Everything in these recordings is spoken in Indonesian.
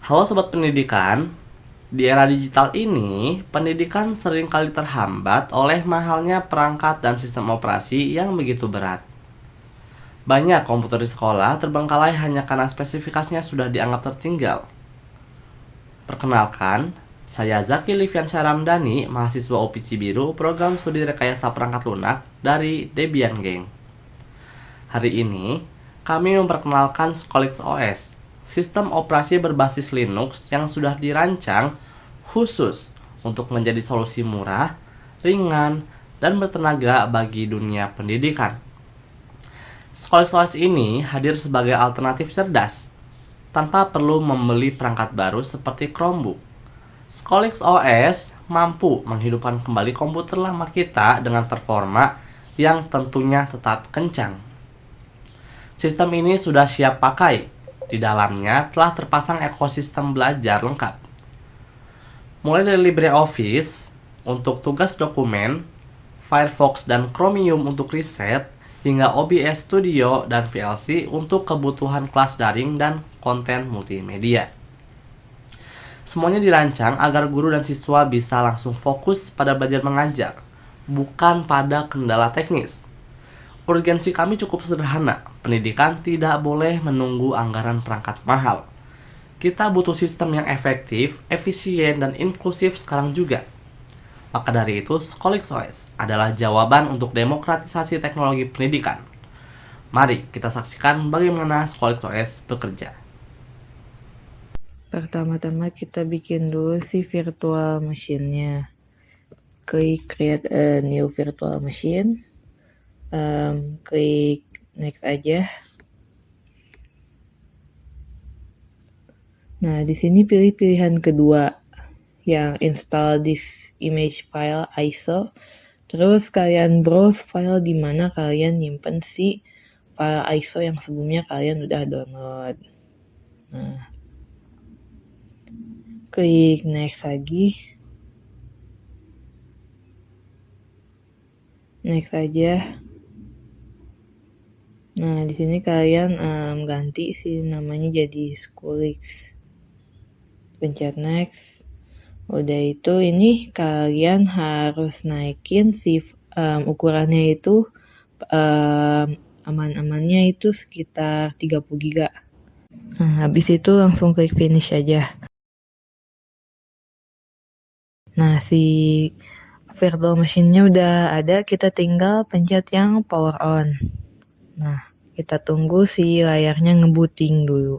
Halo Sobat Pendidikan, di era digital ini, pendidikan seringkali terhambat oleh mahalnya perangkat dan sistem operasi yang begitu berat. Banyak komputer di sekolah terbengkalai hanya karena spesifikasinya sudah dianggap tertinggal. Perkenalkan, saya Zaki Liviansyah Ramdhani, mahasiswa OPC Biru, program studi rekayasa perangkat lunak dari Debian Gang. Hari ini, kami memperkenalkan Skolix OS, sistem operasi berbasis Linux yang sudah dirancang khusus untuk menjadi solusi murah, ringan, dan bertenaga bagi dunia pendidikan. Skolix OS ini hadir sebagai alternatif cerdas, tanpa perlu membeli perangkat baru seperti Chromebook. Skolix OS mampu menghidupkan kembali komputer lama kita dengan performa yang tentunya tetap kencang. Sistem ini sudah siap pakai. Di dalamnya telah terpasang ekosistem belajar lengkap. Mulai dari LibreOffice untuk tugas dokumen, Firefox dan Chromium untuk riset, hingga OBS Studio dan VLC untuk kebutuhan kelas daring dan konten multimedia. Semuanya dirancang agar guru dan siswa bisa langsung fokus pada belajar mengajar, bukan pada kendala teknis. Urgensi kami cukup sederhana. Pendidikan tidak boleh menunggu anggaran perangkat mahal. Kita butuh sistem yang efektif, efisien, dan inklusif sekarang juga. Maka dari itu, Skolix OS adalah jawaban untuk demokratisasi teknologi pendidikan. Mari kita saksikan bagaimana Skolix OS bekerja. Pertama-tama kita bikin dulu si virtual machine-nya. Klik create a new virtual machine. Klik next aja. Nah, di sini pilih pilihan kedua yang install this image file ISO. Terus kalian browse file di mana kalian nyimpen si file ISO yang sebelumnya kalian udah download. Nah, klik next lagi. Next aja. Nah, di sini kalian ganti sih namanya jadi Skolix. Pencet next. Udah itu ini kalian harus naikin si ukurannya itu aman-amannya itu sekitar 30 GB. Nah, habis itu langsung klik finish aja. Nah, si virtual machine-nya udah ada, kita tinggal pencet yang power on. Nah, kita tunggu si layarnya ngebooting dulu.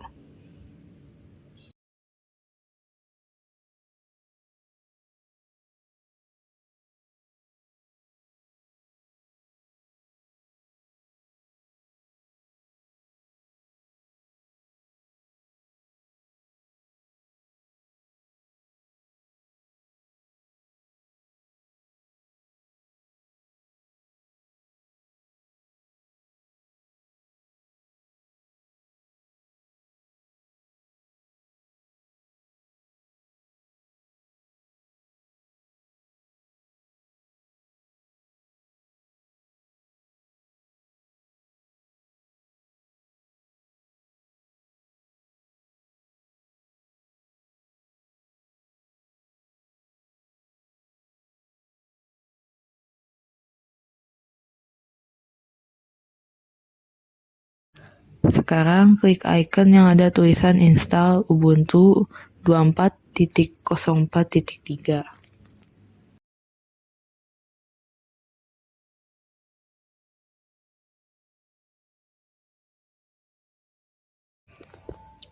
Sekarang klik icon yang ada tulisan install Ubuntu 24.04.3.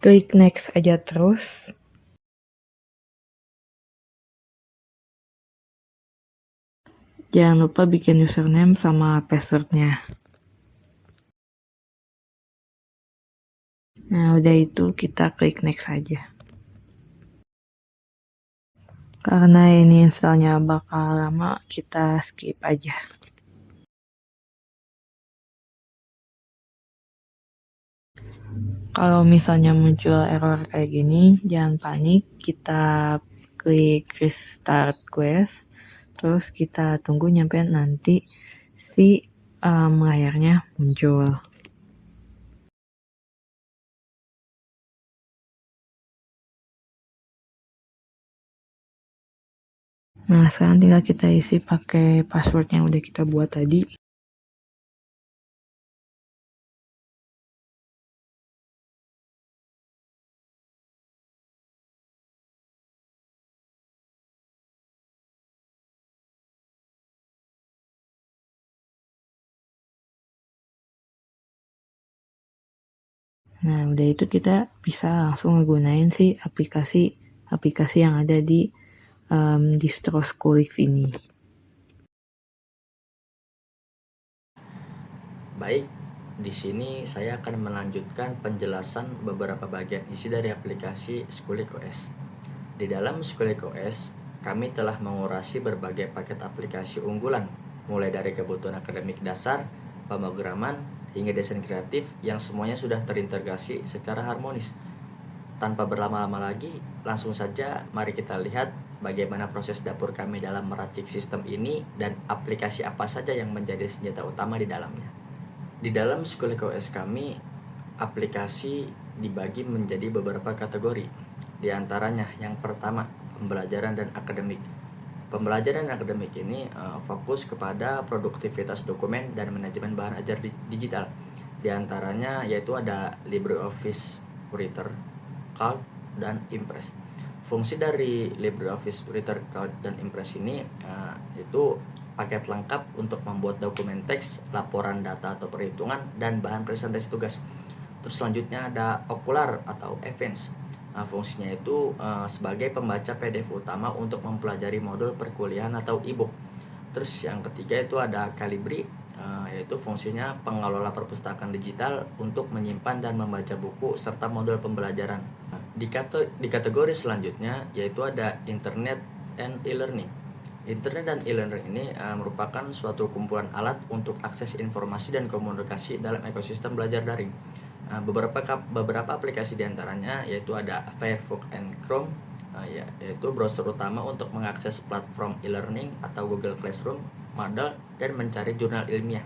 Klik next aja terus. Jangan lupa bikin username sama passwordnya. Nah, udah itu kita klik next aja. Karena ini installnya bakal lama, kita skip aja. Kalau misalnya muncul error kayak gini, jangan panik. Kita klik restart quest. Terus kita tunggu nyampe nanti si layarnya muncul. Nah, sekarang tinggal kita isi pakai password yang udah kita buat tadi. Nah, udah itu kita bisa langsung ngegunain si aplikasi yang ada di distro Skulix ini. Baik, di sini saya akan melanjutkan penjelasan beberapa bagian isi dari aplikasi Skulik OS. Di dalam Skulik OS, kami telah mengurasi berbagai paket aplikasi unggulan, mulai dari kebutuhan akademik dasar, pemrograman, hingga desain kreatif yang semuanya sudah terintegrasi secara harmonis. Tanpa berlama-lama lagi, langsung saja mari kita lihat bagaimana proses dapur kami dalam meracik sistem ini dan aplikasi apa saja yang menjadi senjata utama di dalamnya. Di dalam Skulik OS kami, aplikasi dibagi menjadi beberapa kategori. Di antaranya yang pertama, pembelajaran dan akademik. Pembelajaran akademik ini fokus kepada produktivitas dokumen dan manajemen bahan ajar digital. Di antaranya yaitu ada LibreOffice Writer, Calc, dan Impress. Fungsi dari LibreOffice Writer, Calc, dan Impress ini itu paket lengkap untuk membuat dokumen teks, laporan data atau perhitungan, dan bahan presentasi tugas. Terus selanjutnya ada Okular atau Events. Fungsinya itu sebagai pembaca PDF utama untuk mempelajari modul perkuliahan atau e-book. Terus yang ketiga itu ada Calibri, yaitu fungsinya pengelola perpustakaan digital untuk menyimpan dan membaca buku serta modul pembelajaran. Di kategori selanjutnya yaitu ada Internet and e-learning. Internet dan e-learning ini merupakan suatu kumpulan alat untuk akses informasi dan komunikasi dalam ekosistem belajar daring. Beberapa aplikasi diantaranya yaitu ada Firefox and Chrome, yaitu browser utama untuk mengakses platform e-learning atau Google Classroom, Moodle, dan mencari jurnal ilmiah.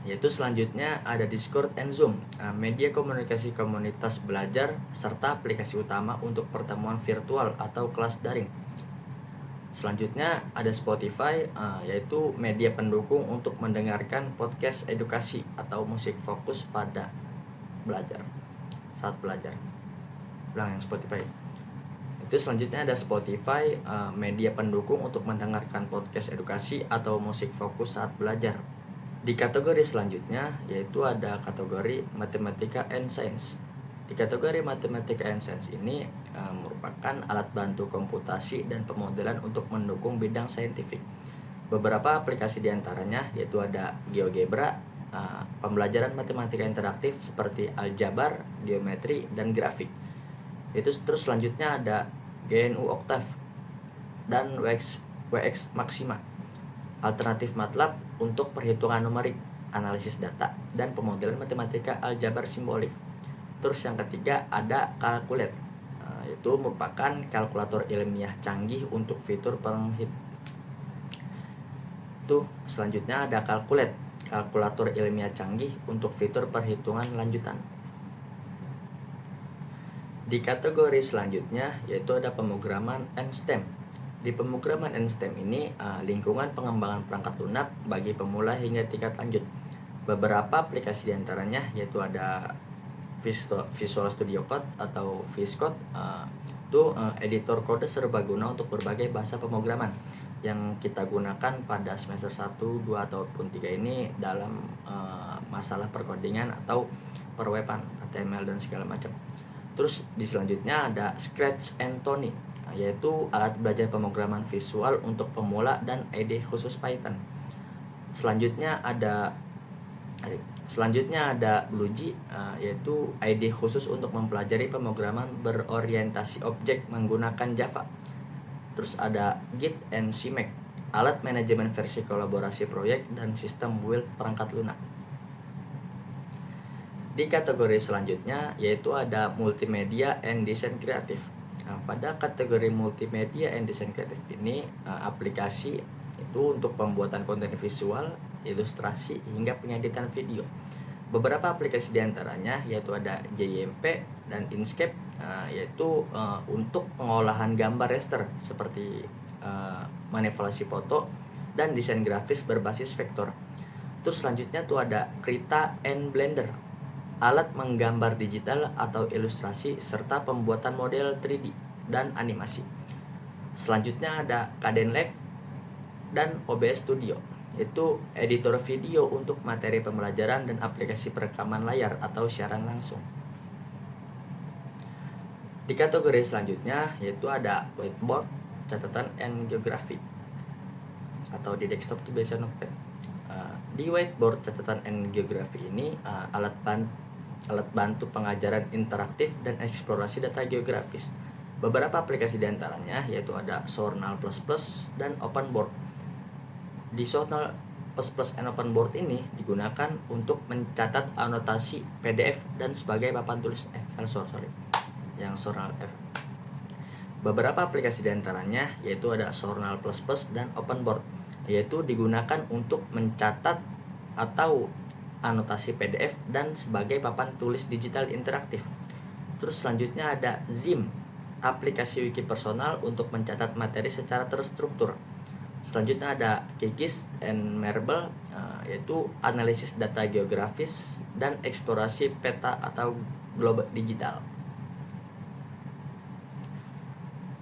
Yaitu selanjutnya ada Discord and Zoom, media komunikasi komunitas belajar serta aplikasi utama untuk pertemuan virtual atau kelas daring. Selanjutnya ada Spotify, yaitu media pendukung untuk mendengarkan podcast edukasi atau musik fokus pada saat belajar. Ulang yang Spotify. Itu selanjutnya ada Spotify, media pendukung untuk mendengarkan podcast edukasi atau musik fokus saat belajar. Di kategori selanjutnya yaitu ada kategori Matematika and Science. Di kategori Matematika and Science ini merupakan alat bantu komputasi dan pemodelan untuk mendukung bidang saintifik. Beberapa aplikasi diantaranya yaitu ada GeoGebra, pembelajaran matematika interaktif seperti aljabar, geometri, dan grafik. Itu terus selanjutnya ada GNU Octave dan WX Maxima, alternatif MATLAB untuk perhitungan numerik, analisis data, dan pemodelan matematika aljabar simbolik. Terus yang ketiga ada Calculate, itu merupakan kalkulator ilmiah canggih untuk fitur selanjutnya ada Calculate, kalkulator ilmiah canggih untuk fitur perhitungan lanjutan. Di kategori selanjutnya yaitu ada pemrograman and STEM. Di pemrograman and STEM ini lingkungan pengembangan perangkat lunak bagi pemula hingga tingkat lanjut. Beberapa aplikasi diantaranya yaitu ada Visual Studio Code atau VS Code, itu editor kode serbaguna untuk berbagai bahasa pemrograman yang kita gunakan pada semester 1, 2, ataupun 3 ini dalam masalah perkodingan atau perweban, HTML dan segala macam. Terus di selanjutnya ada Scratch and Tony, yaitu alat belajar pemrograman visual untuk pemula dan IDE khusus Python. Selanjutnya ada BlueG, yaitu IDE khusus untuk mempelajari pemrograman berorientasi objek menggunakan Java. Terus ada Git and CMake, alat manajemen versi kolaborasi proyek dan sistem build perangkat lunak. Di kategori selanjutnya yaitu ada Multimedia and Design Kreatif. Pada kategori Multimedia and Design Kreatif ini aplikasi itu untuk pembuatan konten visual, ilustrasi, hingga pengeditan video. Beberapa aplikasi diantaranya yaitu ada JMP dan Inkscape, yaitu untuk pengolahan gambar raster seperti manipulasi foto, dan desain grafis berbasis vektor. Terus selanjutnya tuh ada Krita and Blender, alat menggambar digital atau ilustrasi serta pembuatan model 3D dan animasi. Selanjutnya ada Kdenlive dan OBS Studio, itu editor video untuk materi pembelajaran dan aplikasi perekaman layar atau siaran langsung. Di kategori selanjutnya yaitu ada whiteboard, catatan and geography, atau di desktop itu biasa notepad. Di whiteboard, catatan and geography ini alat bantu pengajaran interaktif dan eksplorasi data geografis. Beberapa aplikasi diantaranya yaitu ada Journal++ dan OpenBoard. Di Journal++ and OpenBoard ini digunakan untuk mencatat anotasi PDF dan sebagai papan tulis. Yang Journal F. Beberapa aplikasi diantaranya yaitu ada Journal++ dan OpenBoard, yaitu digunakan untuk mencatat atau anotasi PDF dan sebagai papan tulis digital interaktif. Terus selanjutnya ada Zim, aplikasi wiki personal untuk mencatat materi secara terstruktur. Selanjutnya ada Kikis and Marble, yaitu analisis data geografis dan eksplorasi peta atau globe digital.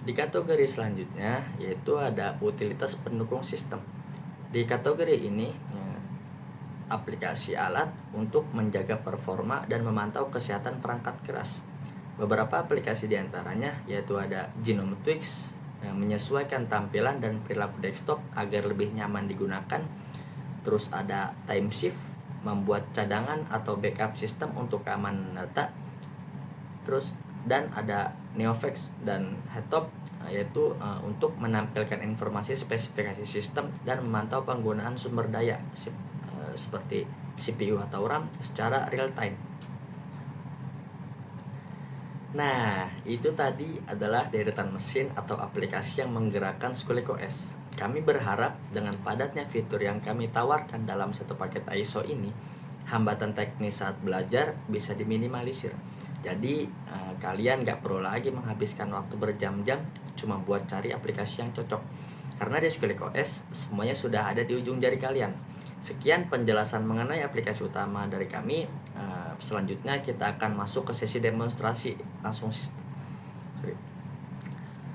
Di kategori selanjutnya yaitu ada utilitas pendukung sistem. Di kategori ini aplikasi alat untuk menjaga performa dan memantau kesehatan perangkat keras. Beberapa aplikasi diantaranya yaitu ada Genome Tweaks yang menyesuaikan tampilan dan perilaku desktop agar lebih nyaman digunakan. Terus ada Timeshift, membuat cadangan atau backup sistem untuk keamanan data. Terus dan ada Neovex dan Headtop, yaitu untuk menampilkan informasi spesifikasi sistem dan memantau penggunaan sumber daya seperti CPU atau RAM secara real time. Nah, itu tadi adalah deretan mesin atau aplikasi yang menggerakkan Skulik OS. Kami berharap dengan padatnya fitur yang kami tawarkan dalam satu paket ISO ini, hambatan teknis saat belajar bisa diminimalisir. Jadi kalian gak perlu lagi menghabiskan waktu berjam-jam cuma buat cari aplikasi yang cocok, karena di Skulik OS semuanya sudah ada di ujung jari kalian. Sekian penjelasan mengenai aplikasi utama dari kami. Selanjutnya kita akan masuk ke sesi demonstrasi langsung sistem.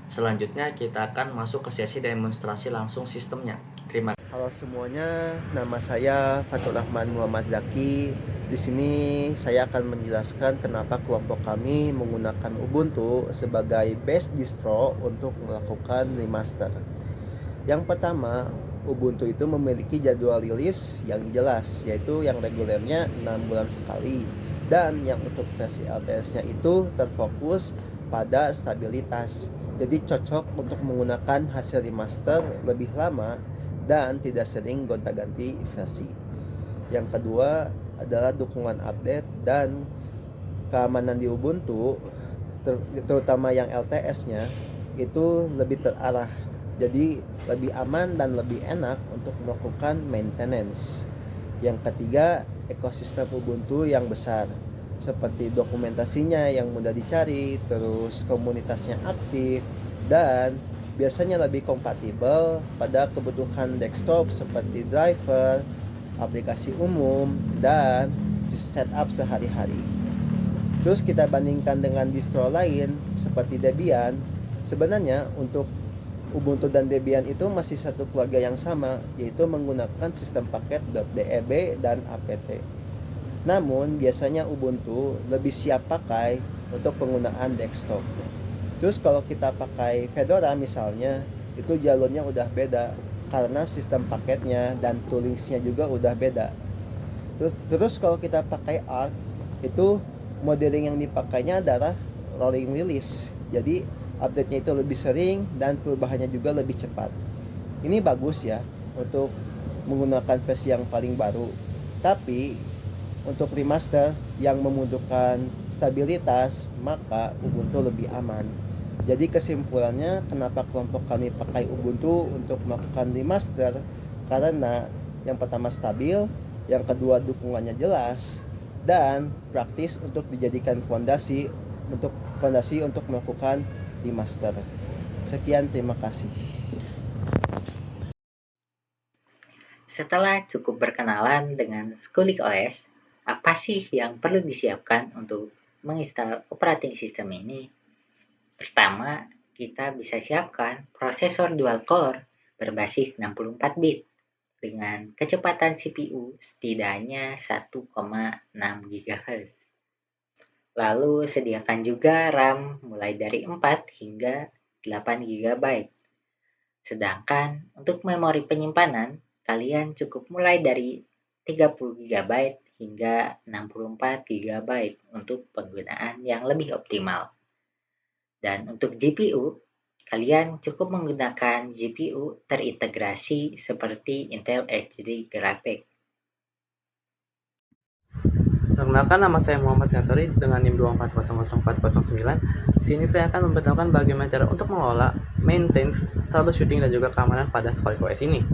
Selanjutnya kita akan masuk ke sesi demonstrasi langsung sistemnya. Terima kasih. Halo semuanya, nama saya Fatur Rahman Muhammad Zaki. Di sini saya akan menjelaskan kenapa kelompok kami menggunakan Ubuntu sebagai base distro untuk melakukan remaster. Yang pertama, Ubuntu itu memiliki jadwal rilis yang jelas, yaitu yang regulernya 6 bulan sekali, dan yang untuk versi LTS-nya itu terfokus pada stabilitas. Jadi cocok untuk menggunakan hasil remaster lebih lama dan tidak sering gonta-ganti versi. Yang kedua adalah dukungan update dan keamanan di Ubuntu, terutama yang LTS-nya itu lebih terarah. Jadi lebih aman dan lebih enak untuk melakukan maintenance. Yang ketiga, ekosistem Ubuntu yang besar, seperti dokumentasinya yang mudah dicari, terus komunitasnya aktif, dan biasanya lebih kompatibel pada kebutuhan desktop seperti driver, aplikasi umum, dan setup sehari-hari. Terus kita bandingkan dengan distro lain seperti Debian. Sebenarnya untuk Ubuntu dan Debian itu masih satu keluarga yang sama, yaitu menggunakan sistem paket .deb dan apt. Namun biasanya Ubuntu lebih siap pakai untuk penggunaan desktop. Terus kalau kita pakai Fedora misalnya, itu jalurnya udah beda karena sistem paketnya dan toolingsnya juga udah beda. Terus kalau kita pakai Arch, itu modeling yang dipakainya adalah rolling release. Jadi update-nya itu lebih sering dan perubahannya juga lebih cepat. Ini bagus ya untuk menggunakan versi yang paling baru. Tapi untuk remaster yang membutuhkan stabilitas, maka Ubuntu lebih aman. Jadi kesimpulannya, kenapa kelompok kami pakai Ubuntu untuk melakukan remaster? Karena yang pertama stabil, yang kedua dukungannya jelas, dan praktis untuk dijadikan fondasi untuk melakukan remaster. Sekian, terima kasih. Setelah cukup berkenalan dengan Skulik OS, apa sih yang perlu disiapkan untuk menginstal operating system ini? Pertama, kita bisa siapkan prosesor dual core berbasis 64 bit dengan kecepatan CPU setidaknya 1,6 GHz. Lalu sediakan juga RAM mulai dari 4 hingga 8 GB. Sedangkan untuk memori penyimpanan, kalian cukup mulai dari 30 GB hingga 64 GB untuk penggunaan yang lebih optimal. Dan untuk GPU, kalian cukup menggunakan GPU terintegrasi seperti Intel HD Graphics. Perkenalkan, nama saya Muhammad Sensori dengan NIM 2400409. Di sini saya akan memberitahukan bagaimana cara untuk mengelola, maintenance, troubleshooting, dan juga keamanan pada Skolik OS ini.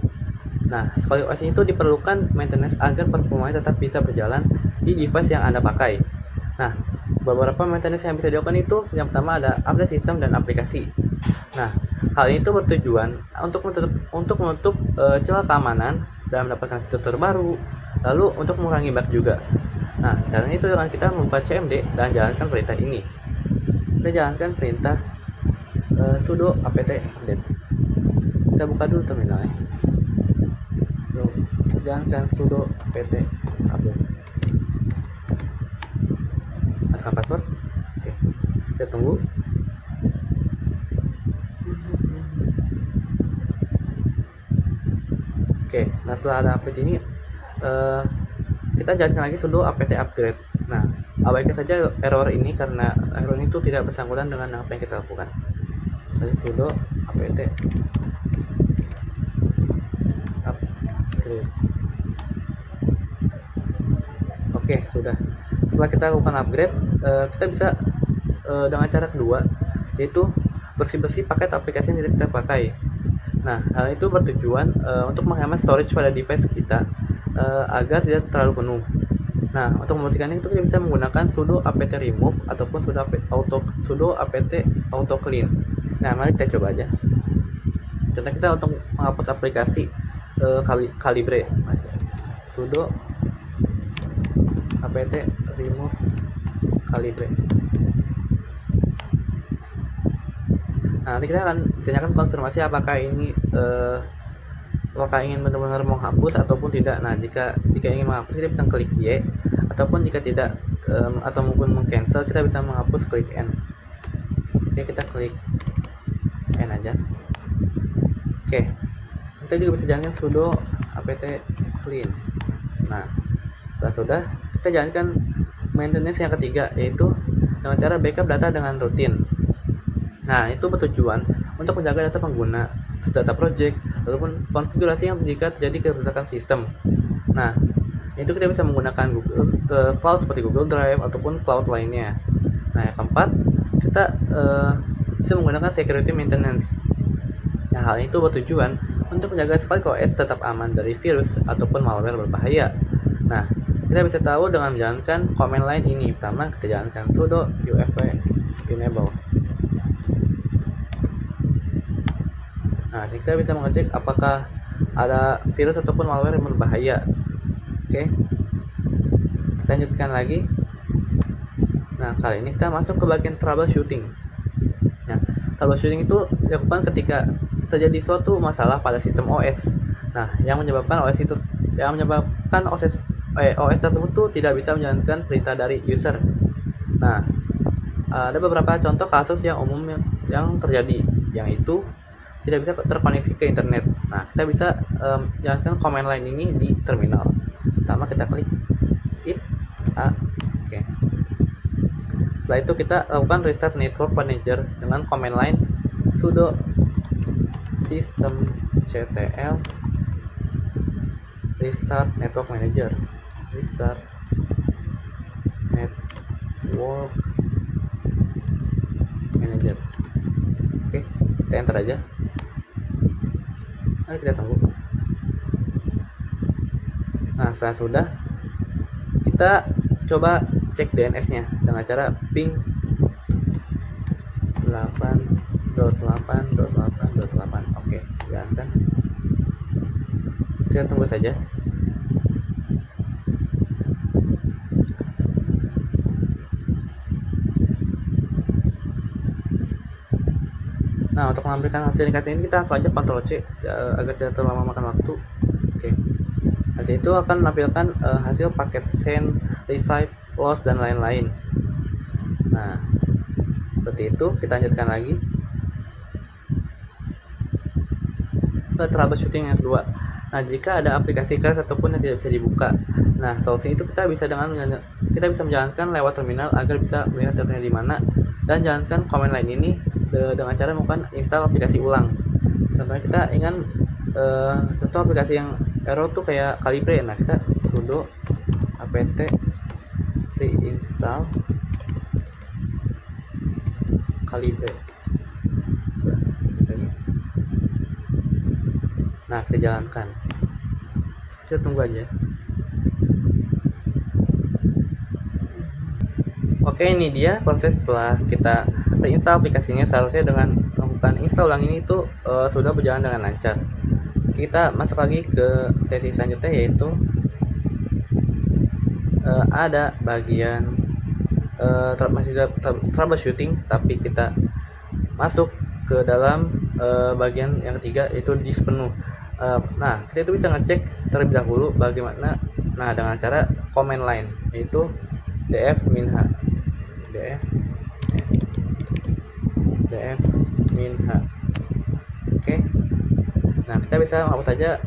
Nah, Skolik OS itu diperlukan maintenance agar performanya tetap bisa berjalan di device yang Anda pakai. Nah, beberapa maintenance yang bisa dilakukan itu, yang pertama ada update sistem dan aplikasi. Nah, hal ini itu bertujuan untuk menutup celah keamanan dan mendapatkan fitur terbaru, lalu untuk mengurangi bug juga. Nah, caranya itu dengan kita membuka CMD dan jalankan perintah ini. Kita jalankan perintah sudo apt update. Kita buka dulu terminalnya. Jalankan sudo apt update. Masukkan password. Oke. Kita tunggu. Oke, nah setelah ada update ini kita jalankan lagi sudo apt upgrade. Nah, abaikan saja error ini karena error itu tidak bersangkutan dengan apa yang kita lakukan. Jadi sudo apt upgrade. Oke, sudah. Setelah kita lakukan upgrade, kita bisa dengan cara kedua, yaitu bersih-bersih paket aplikasi yang tidak kita pakai. Nah, hal itu bertujuan untuk menghemat storage pada device kita agar tidak terlalu penuh. Nah, untuk membersihkannya itu kita bisa menggunakan sudo apt remove ataupun sudo apt auto clean. Nah, mari kita coba aja. Contoh kita untuk menghapus aplikasi Calibre. Sudo apt remove Calibre. Nah, nanti kita akan ditanyakan konfirmasi apakah ini apakah ingin benar-benar menghapus ataupun tidak. Nah, jika ingin menghapus kita bisa klik Y, ataupun jika tidak atau mungkin mengcancel kita bisa menghapus klik N. Oke, kita klik N aja. Oke, kita juga bisa jalankan sudo apt clean. Nah, setelah sudah kita jalankan maintenance yang ketiga, yaitu dengan cara backup data dengan rutin. Nah, itu bertujuan untuk menjaga data pengguna, data project, ataupun konfigurasi yang jika terjadi kerusakan sistem. Nah, itu kita bisa menggunakan cloud seperti Google Drive ataupun cloud lainnya. Nah, yang keempat, kita bisa menggunakan security maintenance. Nah, hal itu bertujuan untuk menjaga Skolik OS tetap aman dari virus ataupun malware berbahaya. Nah, kita bisa tahu dengan menjalankan command line ini. Pertama, kita jalankan sudo ufv enable. Nah, kita bisa mengecek apakah ada virus ataupun malware yang berbahaya. Oke, kita lanjutkan lagi. Nah, kali ini kita masuk ke bagian troubleshooting. Nah, troubleshooting itu dilakukan ketika terjadi suatu masalah pada sistem OS. Nah, yang menyebabkan OS tersebut tuh tidak bisa menjalankan perintah dari user. Nah, ada beberapa contoh kasus yang umum yang terjadi, yang itu tidak bisa terkoneksi ke internet. Nah, kita bisa jalankan command line ini di terminal. Pertama kita klik if oke. Setelah itu kita lakukan restart network manager dengan command line sudo systemctl restart network manager. Restart network manager. Oke, kita enter aja. Mari kita tunggu. Nah, setelah sudah, kita coba cek DNS-nya dengan cara ping 8.8.8.8. Oke, jalankan. Kita tunggu saja. Nah, untuk mengambilkan hasil indikator ini kita langsung aja Ctrl C agar tidak terlalu lama makan waktu. Oke. Hasil itu akan menampilkan hasil paket send, receive, loss, dan lain-lain. Nah, seperti itu. Kita lanjutkan lagi ke troubleshooting yang kedua. Nah, jika ada aplikasi keras ataupun yang tidak bisa dibuka, nah solusi itu kita bisa menjalankan lewat terminal agar bisa melihat terminal di mana, dan jalankan command line ini dengan cara melakukan install aplikasi ulang. Contohnya kita ingin contoh aplikasi yang error tuh kayak Calibre. Nah, kita sudo apt reinstall Calibre. Nah, kita jalankan. Kita tunggu aja. Oke, ini dia proses setelah kita reinstall aplikasinya. Seharusnya dengan melakukan install ulang ini itu sudah berjalan dengan lancar. Kita masuk lagi ke sesi selanjutnya, yaitu ada bagian masih troubleshooting, tapi kita masuk ke dalam bagian yang ketiga, yaitu disk penuh. Nah, kita itu bisa ngecek terlebih dahulu bagaimana. Nah, dengan cara command line, yaitu df minha Oke. Nah, kita bisa menghapus saja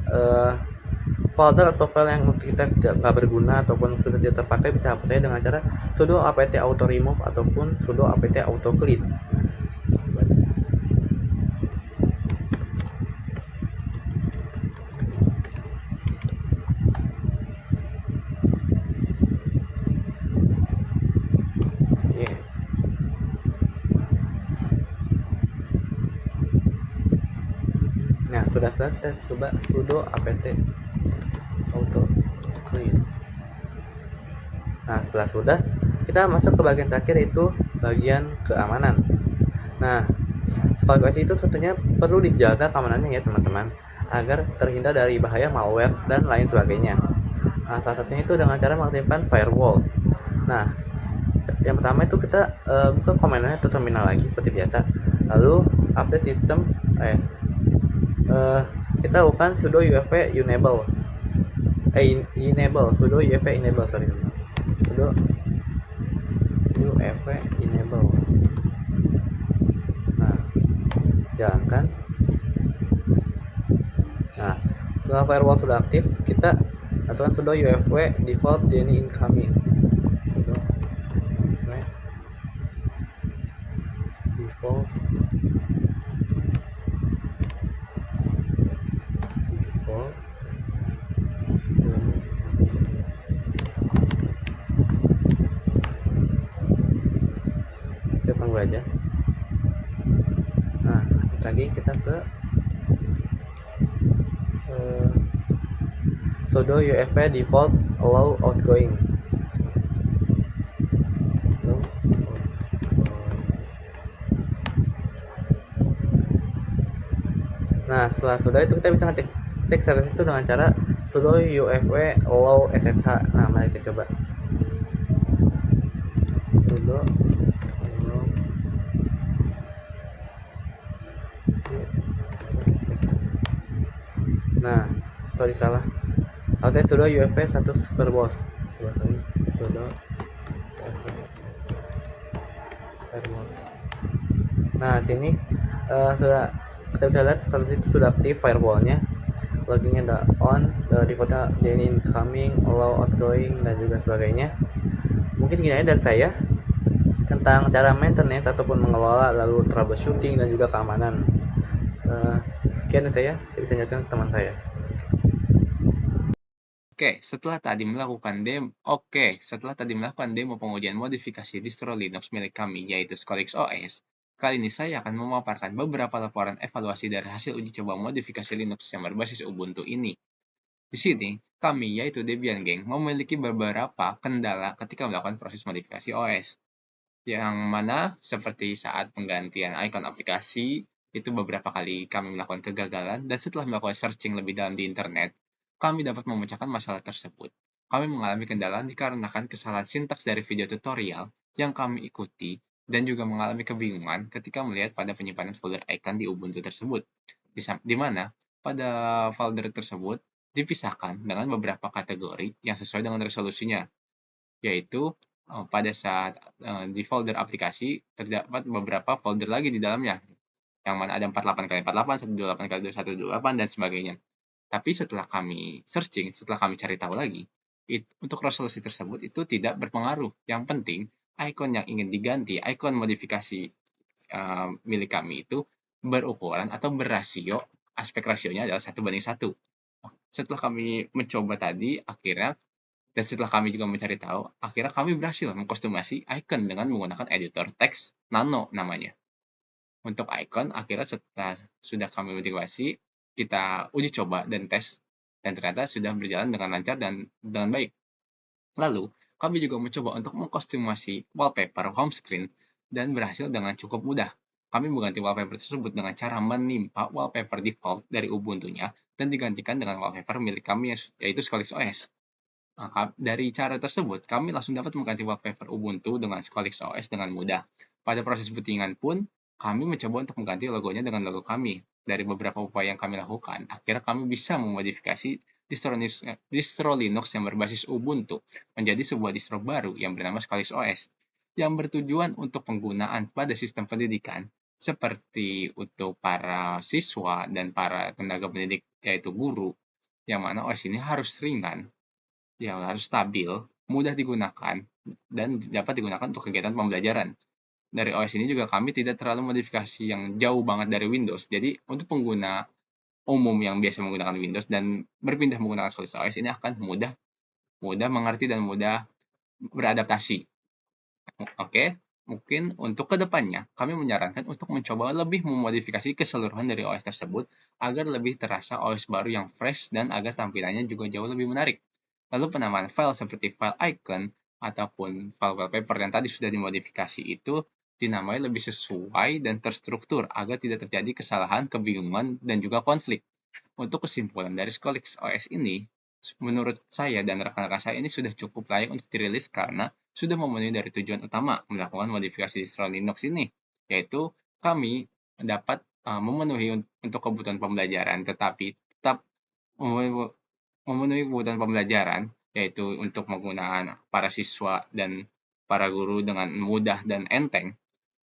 folder atau file yang kita tidak berguna ataupun sudah tidak terpakai. Bisa hapus saja dengan cara sudo apt auto remove ataupun sudo apt auto clean. Nah, sudah selesai, kita coba sudo apt auto clean. Nah, setelah sudah, kita masuk ke bagian terakhir, yaitu bagian keamanan. Nah, ScolicOS itu tentunya perlu dijaga keamanannya ya teman-teman, agar terhindar dari bahaya malware dan lain sebagainya. Nah, salah satunya itu dengan cara mengaktifkan firewall. Nah, yang pertama itu kita buka komandannya atau terminal lagi seperti biasa, lalu update sistem kita lakukan sudo ufv enable sudo ufv enable sudo ufv enable. Nah, jalankan. Nah, setelah firewall sudah aktif, kita lakukan sudo ufv default DNI incoming. Sudo ufv default kita tunggu aja. Nah, lagi kita ke sudo ufv default allow outgoing. Nah, setelah sudah itu kita bisa ngecek status itu dengan cara sudo ufv allow ssh. Nah, mari kita coba sudo allow nah, sorry salah, harusnya sudo ufv status verbose. Sudo verbose. Nah, sini sudah kita bisa lihat status itu sudah aktif firewallnya, loginnya udah on, defaultnya DNI incoming, allow outgoing, dan juga sebagainya. Mungkin segini aja dari saya tentang cara maintenance ataupun mengelola, lalu troubleshooting dan juga keamanan. Sekian dari saya bisa nyatakan ke teman saya. Setelah tadi melakukan demo pengujian modifikasi distro Linux milik kami, yaitu ScolicOS, kali ini saya akan memaparkan beberapa laporan evaluasi dari hasil uji coba modifikasi Linux yang berbasis Ubuntu ini. Di sini, kami, yaitu Debian Gang, memiliki beberapa kendala ketika melakukan proses modifikasi OS. Yang mana, seperti saat penggantian icon aplikasi, itu beberapa kali kami melakukan kegagalan, dan setelah melakukan searching lebih dalam di internet, kami dapat memecahkan masalah tersebut. Kami mengalami kendala dikarenakan kesalahan sintaks dari video tutorial yang kami ikuti dan juga mengalami kebingungan ketika melihat pada penyimpanan folder icon di Ubuntu tersebut, di mana pada folder tersebut dipisahkan dengan beberapa kategori yang sesuai dengan resolusinya, yaitu pada saat di folder aplikasi terdapat beberapa folder lagi di dalamnya, yang mana ada 48x48, 128x218, dan sebagainya. Tapi setelah kami searching, setelah kami cari tahu lagi, untuk resolusi tersebut itu tidak berpengaruh. Yang penting, icon yang ingin diganti, icon modifikasi milik kami itu berukuran atau berrasio, aspek rasionya adalah 1:1. Setelah kami mencoba tadi, akhirnya, dan setelah kami juga mencari tahu, akhirnya kami berhasil mengkostumasi icon dengan menggunakan editor teks Nano namanya. Untuk icon, akhirnya setelah sudah kami motivasi, kita uji coba dan tes, dan ternyata sudah berjalan dengan lancar dan dengan baik. Lalu, kami juga mencoba untuk mengkostumasi wallpaper home screen dan berhasil dengan cukup mudah. Kami mengganti wallpaper tersebut dengan cara menimpa wallpaper default dari Ubuntu-nya dan digantikan dengan wallpaper milik kami yaitu Scholix OS. Dari cara tersebut, kami langsung dapat mengganti wallpaper Ubuntu dengan Scholix OS dengan mudah. Pada proses bootingan pun, kami mencoba untuk mengganti logonya dengan logo kami. Dari beberapa upaya yang kami lakukan, akhirnya kami bisa memodifikasi distro Linux yang berbasis Ubuntu menjadi sebuah distro baru yang bernama Scholix OS, yang bertujuan untuk penggunaan pada sistem pendidikan seperti untuk para siswa dan para tenaga pendidik, yaitu guru, yang mana OS ini harus ringan, yang harus stabil, mudah digunakan, dan dapat digunakan untuk kegiatan pembelajaran. Dari OS ini juga kami tidak terlalu modifikasi yang jauh banget dari Windows. Jadi untuk pengguna umum yang biasa menggunakan Windows dan berpindah menggunakan Solid OS ini akan mudah mengerti dan mudah beradaptasi. Oke, mungkin untuk kedepannya kami menyarankan untuk mencoba lebih memodifikasi keseluruhan dari OS tersebut agar lebih terasa OS baru yang fresh dan agar tampilannya juga jauh lebih menarik. Lalu penamaan file seperti file icon ataupun file wallpaper yang tadi sudah dimodifikasi itu dinamai lebih sesuai dan terstruktur agar tidak terjadi kesalahan, kebingungan, dan juga konflik. Untuk kesimpulan dari Scholix OS ini, menurut saya dan rekan-rekan saya ini sudah cukup layak untuk dirilis karena sudah memenuhi dari tujuan utama melakukan modifikasi distro Linux ini, yaitu kami dapat memenuhi untuk kebutuhan pembelajaran, tetapi tetap memenuhi kebutuhan pembelajaran, yaitu untuk menggunakan para siswa dan para guru dengan mudah dan enteng,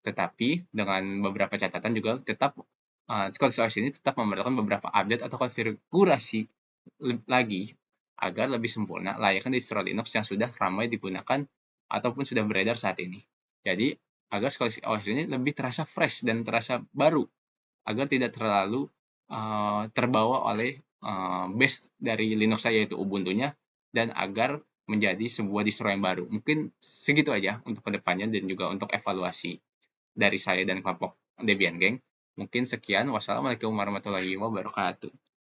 tetapi dengan beberapa catatan juga tetap Scholix OS ini tetap memerlukan beberapa update atau konfigurasi lagi agar lebih sempurna layaknya distro Linux yang sudah ramai digunakan ataupun sudah beredar saat ini. Jadi, agar Scholix OS ini lebih terasa fresh dan terasa baru, agar tidak terlalu terbawa oleh base dari Linux saya yaitu Ubuntu-nya, dan agar menjadi sebuah distro yang baru. Mungkin segitu aja untuk kedepannya dan juga untuk evaluasi dari saya dan kelompok Debian Gang. Mungkin sekian. Wassalamualaikum warahmatullahi wabarakatuh.